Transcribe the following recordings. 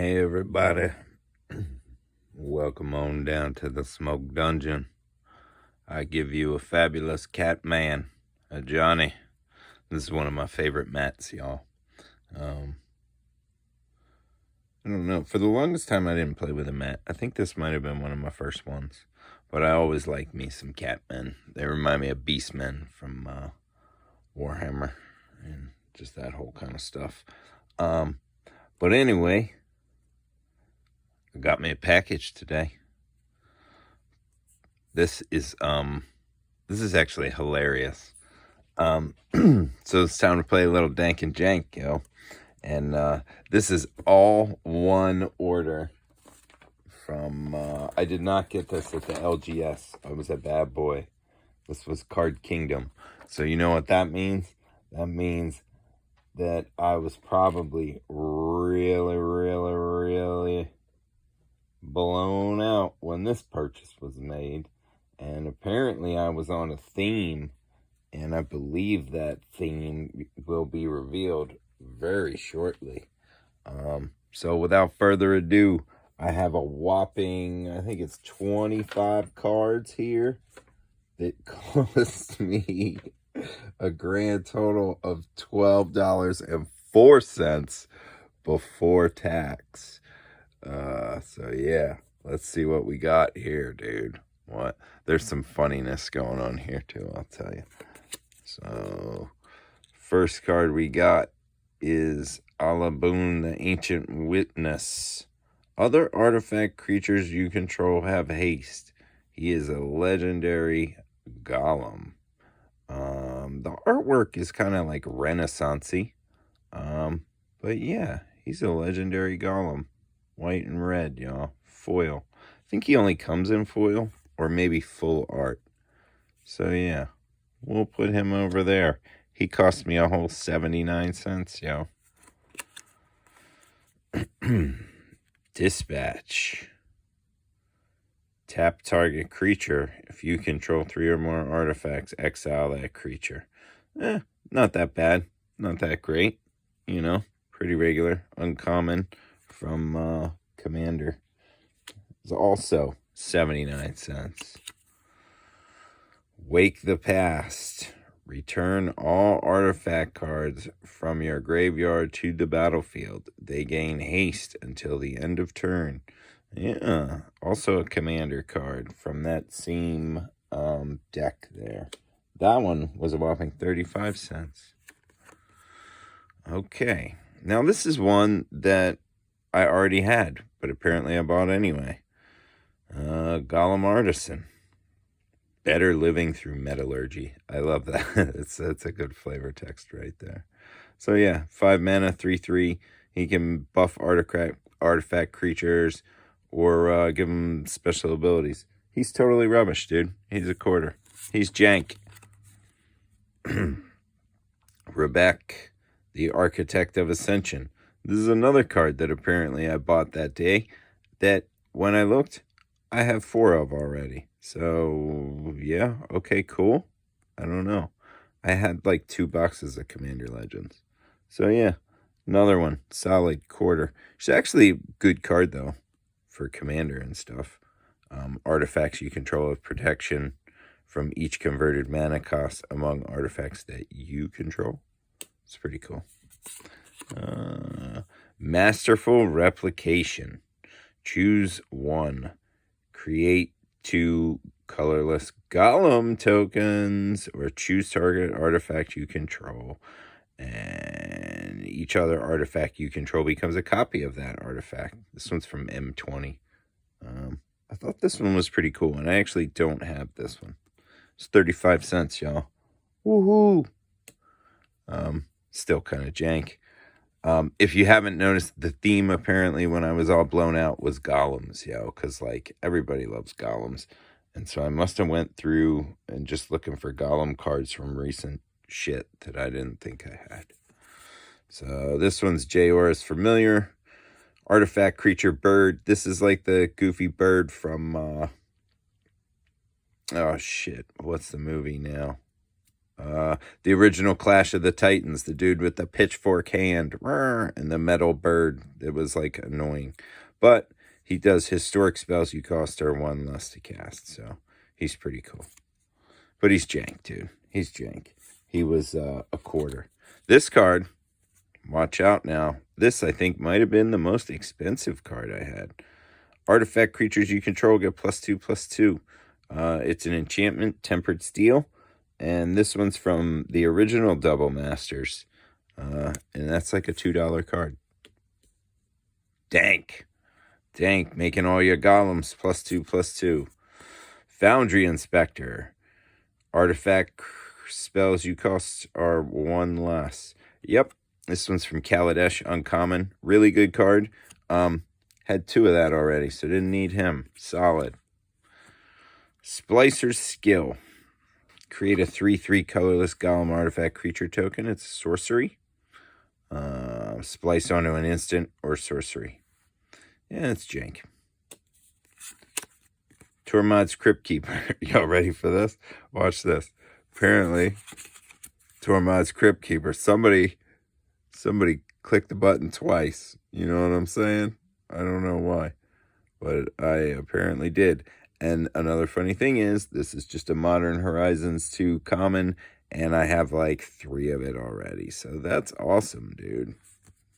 Hey everybody, welcome on down to the smoke dungeon. I give you a fabulous cat man, a Johnny. This is one of my favorite mats, y'all. I don't know, for the longest time I didn't play with a mat. I think this might have been one of my first ones, but I always like me some cat men. They remind me of beastmen from Warhammer and just that whole kind of stuff. But anyway, I got me a package today. This is actually hilarious. So it's time to play a little Dank and Jank, yo. And this is all one order from I did not get this at the LGS. I was a bad boy. This was Card Kingdom. So you know what that means? That means that I was probably really blown out when this purchase was made. And apparently I was on a theme, and I believe that theme will be revealed very shortly. So without further ado, I have a whopping, I think it's 25 cards here that cost me a grand total of $12.04 before tax. So yeah, let's see what we got here, dude. What? There's some funniness going on here too, I'll tell you. So, first card we got is Alabun, the Ancient Witness. Other artifact creatures you control have haste. He is a legendary Gollum. The artwork is kind of like Renaissance-y. But yeah, he's a legendary Gollum. White and red, y'all. Foil. I think he only comes in foil or maybe full art. So yeah, we'll put him over there. He cost me a whole 79 cents, yo. Dispatch. Tap target creature. If you control 3 or more artifacts, exile that creature. Not that bad. Not that great. You know, pretty regular. Uncommon from Commander. It's also 79 cents. Wake the Past. Return all artifact cards from your graveyard to the battlefield. They gain haste until the end of turn. Yeah, also a commander card from that same deck there. That one was a whopping 35 cents. Okay, now this is one that I already had, but apparently I bought anyway. Gollum Artisan. Better living through metallurgy. I love that. That's a good flavor text right there. So yeah, 5 mana, 3/3. He can buff artifact creatures or give them special abilities. He's totally rubbish, dude. He's a quarter. He's jank. Rebek, the Architect of Ascension. This is another card that apparently I bought that day that when I looked, I have 4 of already. So, yeah, okay, cool. I don't know. I had like 2 boxes of Commander Legends. So, yeah, another one. Solid quarter. She's actually a good card, though, for Commander and stuff. Artifacts you control have protection from each converted mana cost among artifacts that you control. It's pretty cool. Masterful Replication. Choose 1. Create 2 colorless Gollum tokens or choose target artifact you control. And each other artifact you control becomes a copy of that artifact. This one's from M20. I thought this one was pretty cool, and I actually don't have this one. It's 35 cents, y'all. Woohoo! Still kind of jank. If you haven't noticed, the theme apparently when I was all blown out was golems, yo, because like everybody loves golems. And so I must have went through and just looking for golem cards from recent shit that I didn't think I had. So this one's Jayor's Familiar. Artifact creature bird. This is like the goofy bird from oh shit, what's the movie now? The original Clash of the Titans, the dude with the pitchfork hand and the metal bird that was like annoying. But he does historic spells you cost are 1 less to cast, so he's pretty cool. But he's jank, dude. He's jank. He was a quarter. This card, watch out now. This, I think, might have been the most expensive card I had. Artifact creatures you control get +2/+2. It's an enchantment, Tempered Steel. And this one's from the original Double Masters. And that's like a $2 card. Dank. Dank, making all your golems +2/+2. Foundry Inspector. Artifact spells you cost are 1 less. Yep, this one's from Kaladesh, uncommon. Really good card. Had 2 of that already, so didn't need him. Solid. Splicer's Skill. Create a 3/3 colorless Gollum artifact creature token. It's a sorcery. Splice onto an instant or sorcery. Yeah, it's jank. Tormod's Crypt Keeper. Y'all ready for this? Watch this. Apparently, Tormod's Crypt Keeper. Somebody clicked the button twice. You know what I'm saying? I don't know why, but I apparently did. And another funny thing is, this is just a Modern Horizons 2 common, and I have like 3 of it already. So that's awesome, dude.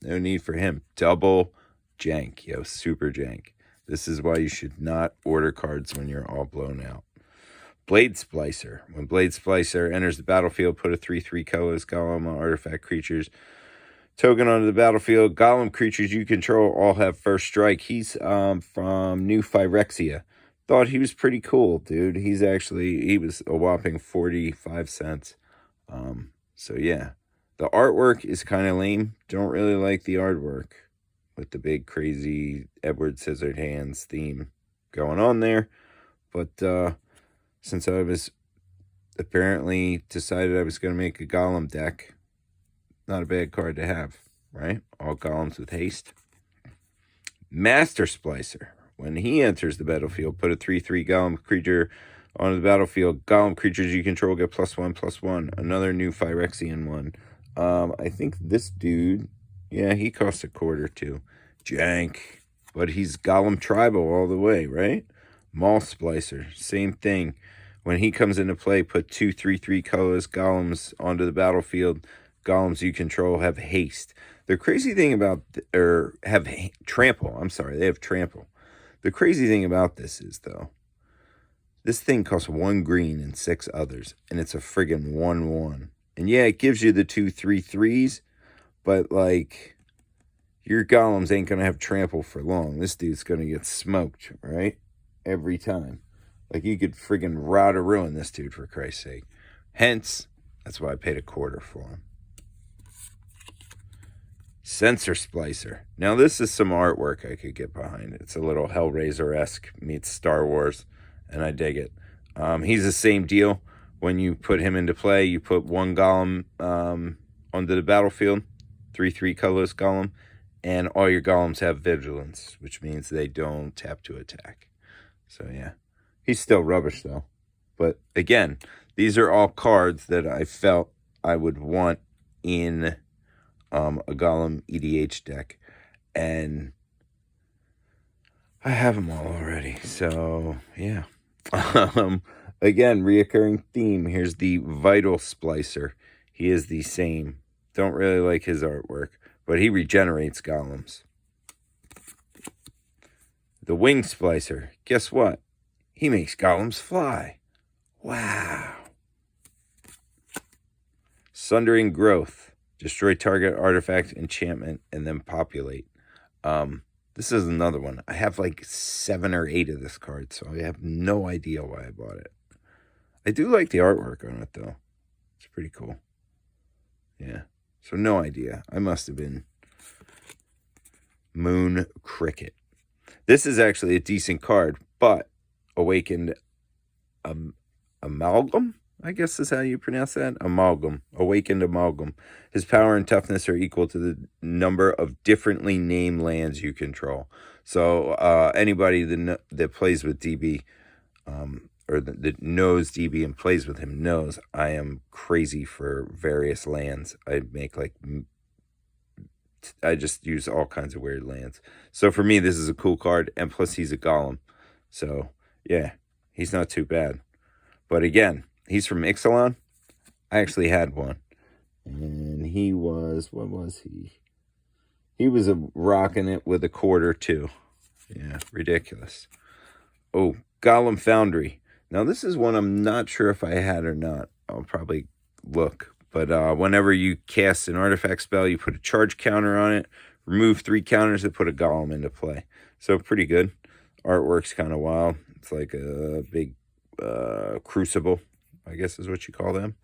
No need for him. Double jank, yo, super jank. This is why you should not order cards when you're all blown out. Blade Splicer. When Blade Splicer enters the battlefield, put a 3/3 colorless Gollum artifact creatures token onto the battlefield. Gollum creatures you control all have first strike. He's from New Phyrexia. Thought he was pretty cool, dude. He was a whopping 45 cents. So yeah. The artwork is kind of lame. Don't really like the artwork with the big crazy Edward Scissorhands theme going on there. But since I was apparently decided I was going to make a Gollum deck, not a bad card to have, right? All Golems with haste. Master Splicer. When he enters the battlefield, put a 3/3 Gollum creature onto the battlefield. Gollum creatures you control get +1/+1. Another New Phyrexian one. I think this dude, yeah, he costs a quarter too. Jank. But he's Gollum Tribal all the way, right? Maul Splicer, same thing. When he comes into play, put 2 3/3 colorless Golems onto the battlefield. Golems you control have haste. The crazy thing about, trample. I'm sorry, they have trample. The crazy thing about this is, though, this thing costs 1 green and 6 others, and it's a friggin' 1/1. And yeah, it gives you the 2 3/3s, but like, your golems ain't gonna have trample for long. This dude's gonna get smoked, right? Every time. Like, you could friggin' rout or ruin this dude, for Christ's sake. Hence, that's why I paid a quarter for him. Sensor Splicer. Now, this is some artwork I could get behind. It's a little Hellraiser-esque meets Star Wars, and I dig it. He's the same deal. When you put him into play, you put 1 Gollum onto the battlefield, 3/3 colorless Gollum, and all your Golems have Vigilance, which means they don't tap to attack. So, yeah. He's still rubbish, though. But, again, these are all cards that I felt I would want in a Gollum EDH deck, and I have them all already, so yeah. Again, reoccurring theme. Here's the Vital Splicer. He is the same. Don't really like his artwork, but he regenerates Golems. The Wing Splicer. Guess what? He makes Golems fly. Wow. Sundering Growth. Destroy target artifact, enchantment, and then populate. This is another one. I have like 7 or 8 of this card, so I have no idea why I bought it. I do like the artwork on it, though. It's pretty cool. Yeah. So no idea. I must have been Moon Cricket. This is actually a decent card, but Awakened Amalgam? I guess is how you pronounce that. Amalgam. Awakened Amalgam. His power and toughness are equal to the number of differently named lands you control. So anybody that plays with DB, or that knows DB and plays with him knows I am crazy for various lands. I just use all kinds of weird lands. So for me, this is a cool card, and plus he's a Gollum. So yeah, he's not too bad. But again, he's from Ixalan. I actually had one. And he was, what was he? He was rocking it with a quarter too. Yeah, ridiculous. Oh, Gollum Foundry. Now this is one I'm not sure if I had or not. I'll probably look. But whenever you cast an artifact spell, you put a charge counter on it, remove 3 counters, and put a Gollum into play. So pretty good. Artwork's kind of wild. It's like a big crucible, I guess is what you call them.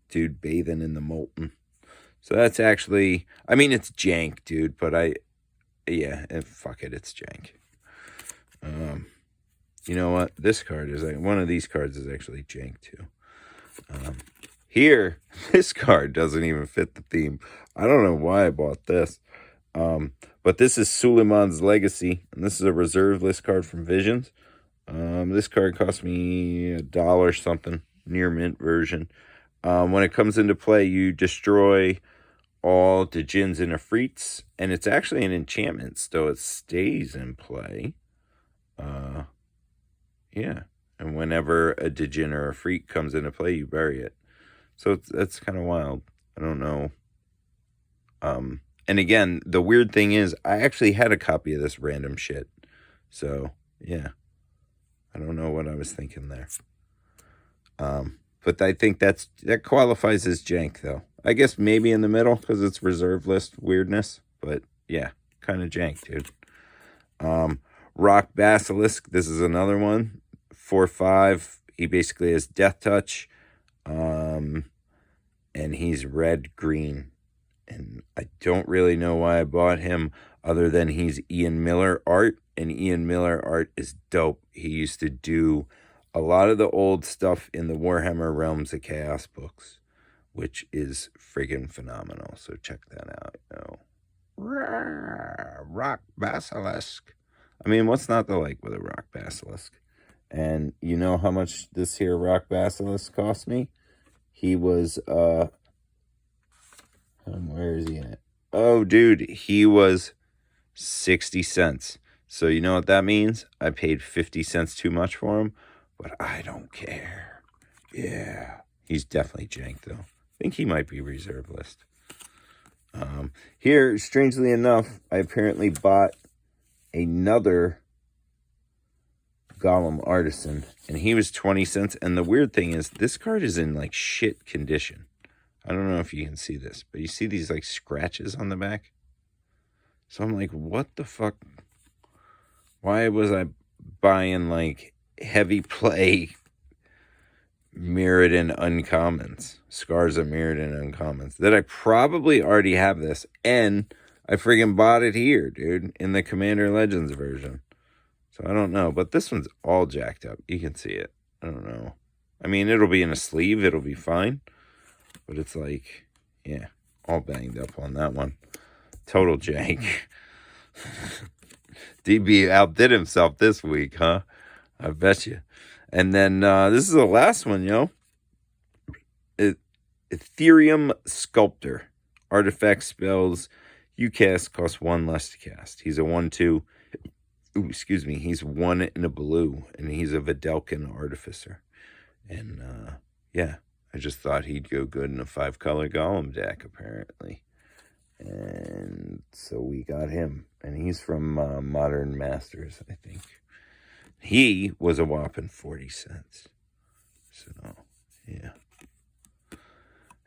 Dude bathing in the molten. So that's actually, I mean, it's jank, dude, but fuck it, it's jank. You know what? This card is, one of these cards is actually jank too. Here, this card doesn't even fit the theme. I don't know why I bought this. But this is Suleiman's Legacy, and this is a reserve list card from Visions. This card cost me $1 something, near mint version. When it comes into play, you destroy all the djinns and Afrits, and it's actually an enchantment, so it stays in play. Yeah, and whenever a djinn or Afrit comes into play, you bury it. So that's kind of wild. I don't know. And again, the weird thing is, I actually had a copy of this random shit. So, yeah. I don't know what I was thinking there. But I think that qualifies as jank, though. I guess maybe in the middle, because it's reserve list weirdness. But, yeah, kind of jank, dude. Rock Basilisk, this is another one. 4/5. He basically has Death Touch. And he's red-green. And I don't really know why I bought him, other than he's Ian Miller art. And Ian Miller art is dope. He used to do a lot of the old stuff in the Warhammer Realms of Chaos books, which is friggin' phenomenal. So check that out. Rock Basilisk. I mean, what's not to like with a Rock Basilisk? And you know how much this here Rock Basilisk cost me? He was, where is he at? Oh, dude, he was 60 cents. So you know what that means? I paid 50 cents too much for him, but I don't care. Yeah. He's definitely jank, though. I think he might be reserve list. Here, strangely enough, I apparently bought another Gollum Artisan, and he was 20 cents. And the weird thing is, this card is in, like, shit condition. I don't know if you can see this, but you see these, like, scratches on the back? So I'm like, what the fuck? Why was I buying, like, heavy play Mirrodin uncommons? Scars of Mirrodin uncommons. That I probably already have this, and I friggin' bought it here, dude, in the Commander Legends version. So I don't know, but this one's all jacked up. You can see it. I don't know. I mean, it'll be in a sleeve. It'll be fine. But it's like, yeah, all banged up on that one. Total jank. DB outdid himself this week, huh? I bet you. And then this is the last one, yo. Ethereum Sculptor. Artifact spells you cast cost 1 less to cast. He's a 1/2. Ooh, excuse me. He's 1 in a blue, and he's a Videlkin Artificer. And yeah, I just thought he'd go good in a 5-color Gollum deck, apparently. And so we got him. And he's from Modern Masters, I think. He was a whopping 40 cents. So, yeah.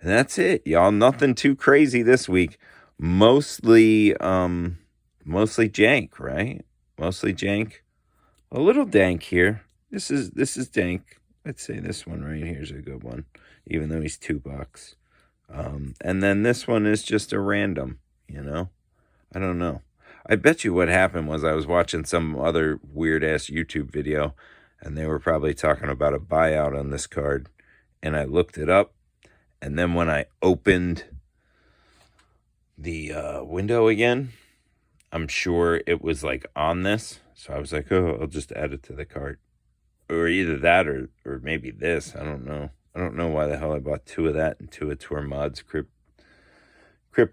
And that's it, y'all. Nothing too crazy this week. Mostly jank, right? Mostly jank. A little dank here. This is dank. I'd say this one right here is a good one, even though he's $2. And then this one is just a random, you know? I don't know. I bet you what happened was I was watching some other weird-ass YouTube video, and they were probably talking about a buyout on this card, and I looked it up, and then when I opened the window again, I'm sure it was, like, on this, so I was like, oh, I'll just add it to the cart. or either that or maybe this. I don't know. I don't know why the hell I bought 2 of that and 2 of Tormod's Crypt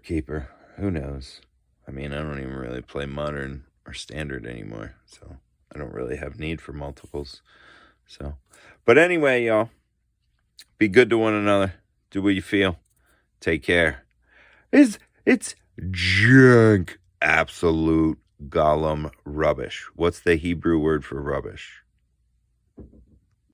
Keeper. Who knows? I mean, I don't even really play Modern or Standard anymore, so I don't really have need for multiples. So, but anyway, y'all, be good to one another. Do what you feel. Take care. It's Jank. Absolute Gollum rubbish. What's the Hebrew word for rubbish?